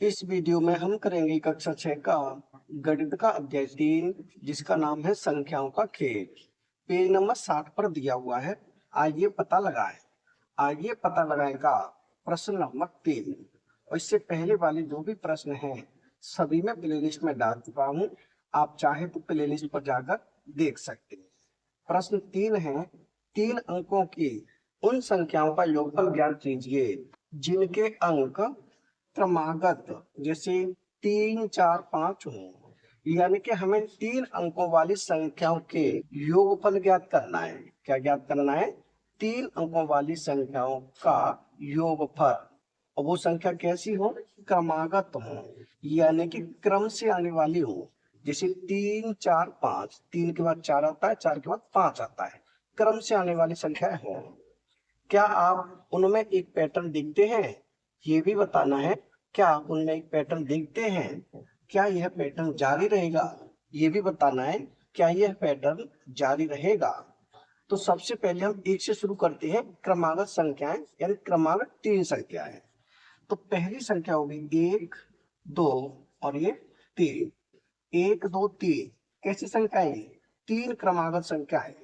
इस वीडियो में हम करेंगे कक्षा 6 का गणित का अध्याय 3, जिसका नाम है संख्याओं का खेल। पेज नंबर 60 पर दिया हुआ है। आइए पता लगाएं का प्रश्न नंबर 3। और इससे पहले वाले जो भी प्रश्न हैं सभी मैं प्लेलिस्ट में डाल चुका हूँ। आप चाहे तो प्लेलिस्ट पर जाकर देख सकते हैं। प्रश्न 3 है, 3 अंकों की उन संख्याओं का योगफल ज्ञात कीजिए जिनके अंक क्रमागत जैसे 3, 4, 5 हो। यानी कि हमें 3 अंकों वाली संख्याओं के योगफल ज्ञात करना है। क्या ज्ञात करना है? 3 अंकों वाली संख्याओं का योगफल। और वो संख्या कैसी हो? क्रमागत हो, यानी कि क्रम से आने वाली हो। जैसे 3, 4, 5, 3 के बाद 4 आता है, 4 के बाद 5 आता है। क्रम से आने वाली संख्या हो। क्या आप उनमें एक पैटर्न देखते हैं? ये भी बताना है। क्या आप उनमें एक पैटर्न देखते हैं? क्या यह पैटर्न जारी रहेगा? ये भी बताना है। क्या यह पैटर्न जारी रहेगा? तो सबसे पहले हम एक से शुरू करते हैं। क्रमागत संख्याएं यानी क्रमागत 3 संख्याएं। तो पहली संख्या होगी 1, 2 और ये 3। 1, 2, 3 कैसी संख्याएं? 3 क्रमागत संख्या है।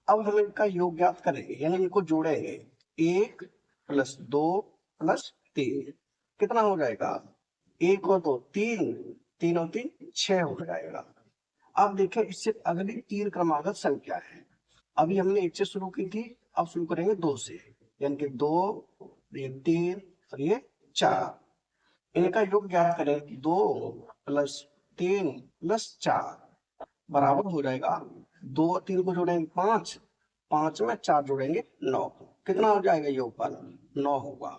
अब हम इनका योग ज्ञात करेंगे यानी इनको जोड़ेंगे। 1 + 2 + 3 कितना हो जाएगा? 1 और 2 3, 3 और 3 6 हो जाएगा। अब देखें इससे अगली 3 क्रमागत संख्या है। अभी हमने 1 से शुरू की थी, अब शुरू करेंगे 2 से। यानी कि 2, ये 3 और ये 4। इनका योग ज्ञात करें। 2 + 3 + 4 बराबर हो जाएगा। 2 और 3 को जोड़ेंगे 5, 5 में 4 जोड़ेंगे 9। कितना हो जाएगा योगफल? 9 होगा।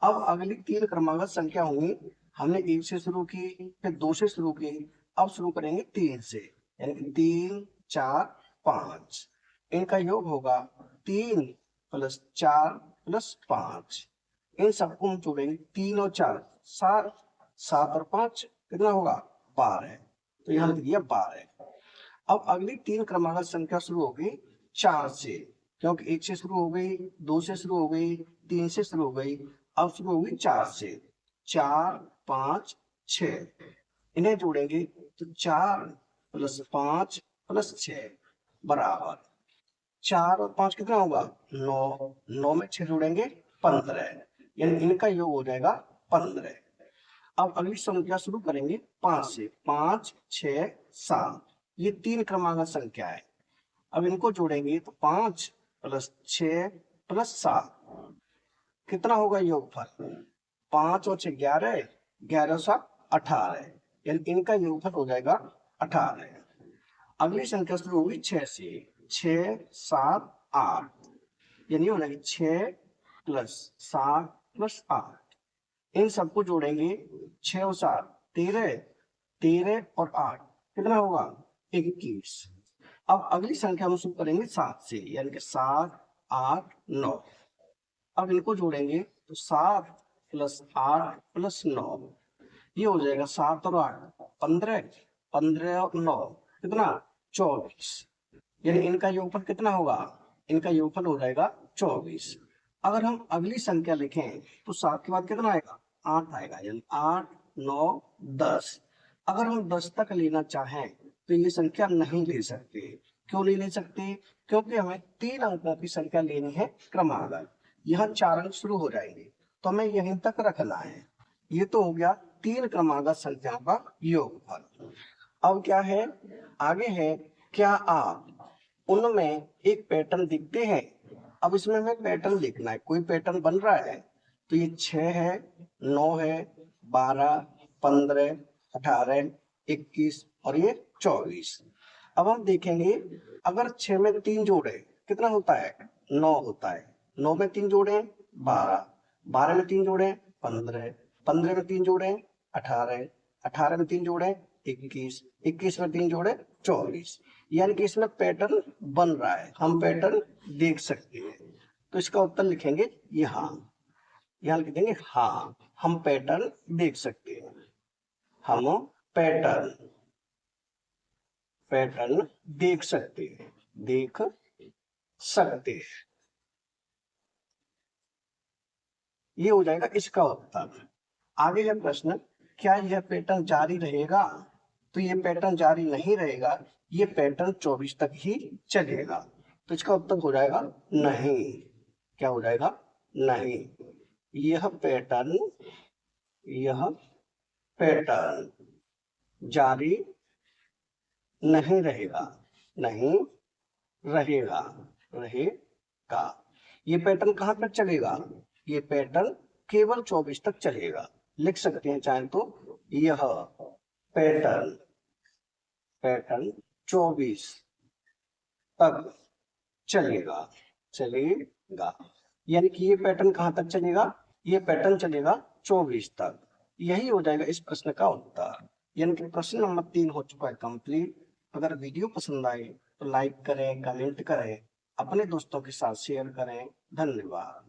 अब अगली 3 क्रमागत संख्या होंगी। हमने 1 से शुरू की, फिर 2 से शुरू की, अब शुरू करेंगे 3 से। यानी कि 3, 4, 5 इनका योग होगा 3 + 4 + 5। इन सबको हम जोड़ेंगे। 3 और 4 7, 7 और 5 कितना होगा? 12। तो यहाँ लिख दिया 12। अब अगली 3 क्रमागत संख्या शुरू होगी 4 से, क्योंकि 1 से शुरू हो गई, 2 से शुरू हो गई, 3 से शुरू हो गई, अब शुरू होगी 4 से। 4, 5, 6 इन्हें जोड़ेंगे तो 4 + 5 + 6 बराबर 4 और 5 कितना होगा? 9। 9 में 6 जोड़ेंगे 15, यानी इनका योग हो जाएगा 15। अब अगली संख्या शुरू करेंगे 5 से। 5, 6, 7 ये 3 क्रमागत संख्या है। अब इनको जोड़ेंगे तो 5 + 6 + 7 कितना होगा योगफल? 5 और 6 11, 11 और 7 18, यानी इनका योगफल हो जाएगा 18। अगली संख्या शुरू होगी 6 से। 6, 7, 8 यानी हो जाएगी 6 + 7 + 8। इन सबको जोड़ेंगे। 6 और 7 13, 13 और 8 कितना होगा? 21। अब अगली संख्या हम शुरू करेंगे 7 से, यानी कि 7, 8, 9। अब इनको जोड़ेंगे तो 7 + 8 + 9 ये हो जाएगा 7 और 8 15, 15 और 9 कितना? 24। यानी इनका योगफल कितना होगा? इनका योगफल हो जाएगा 24। अगर हम अगली संख्या लिखें तो 7 के बाद कितना आएगा? 8 आएगा, यानी 8, 9, 10। अगर हम 10 तक लेना चाहें तो ये संख्या नहीं ले सकते। क्यों नहीं ले सकते? क्योंकि हमें 3 अंकों की संख्या लेनी है क्रमागत। यहाँ 4 अंक शुरू हो जाएंगे तो हमें यहीं तक रखना है। ये तो हो गया 3 क्रमागत संख्याओं का योगफल। अब क्या है? आगे है, क्या आप उनमें एक पैटर्न दिखते हैं? अब इसमें हमें पैटर्न देखना है, कोई पैटर्न बन रहा है। तो ये 6 है, 9 है, 12, 15, 18, 21 और ये 24। अब हम देखेंगे, अगर 6 में 3 जोड़े कितना होता है? 9 होता है। 9 में 3 जोड़े 12, 12 में 3 जोड़े 15, 15 में 3 जोड़े 18, 18 में 3 जोड़े 21, 21 में 3 जोड़े 24। यानी कि इसमें पैटर्न बन रहा है, हम पैटर्न देख सकते हैं। तो इसका उत्तर लिखेंगे यहाँ। यहाँ लिख देंगे हाँ, हम पैटर्न देख सकते हैं। हम पैटर्न पैटर्न देख सकते हैं, देख सकते हैं। ये हो जाएगा इसका उत्तर। आगे है प्रश्न, क्या यह पैटर्न जारी रहेगा? तो ये पैटर्न जारी नहीं रहेगा, ये पैटर्न 24 तक ही चलेगा। तो इसका उत्तर हो जाएगा नहीं। क्या हो जाएगा? नहीं। यह पैटर्न जारी नहीं रहेगा, नहीं रहेगा, रहेगा। ये पैटर्न कहाँ तक चलेगा? ये पैटर्न केवल 24 तक चलेगा। लिख सकते हैं चाहे तो, यह पैटर्न 24 तक चलेगा, चलेगा। यानी कि ये पैटर्न कहाँ तक चलेगा? ये पैटर्न चलेगा 24 तक। यही हो जाएगा इस प्रश्न का उत्तर। यानी कि प्रश्न नंबर 3 हो चुका है कंप्लीट। अगर वीडियो पसंद आए तो लाइक करें, कमेंट करें, अपने दोस्तों के साथ शेयर करें। धन्यवाद।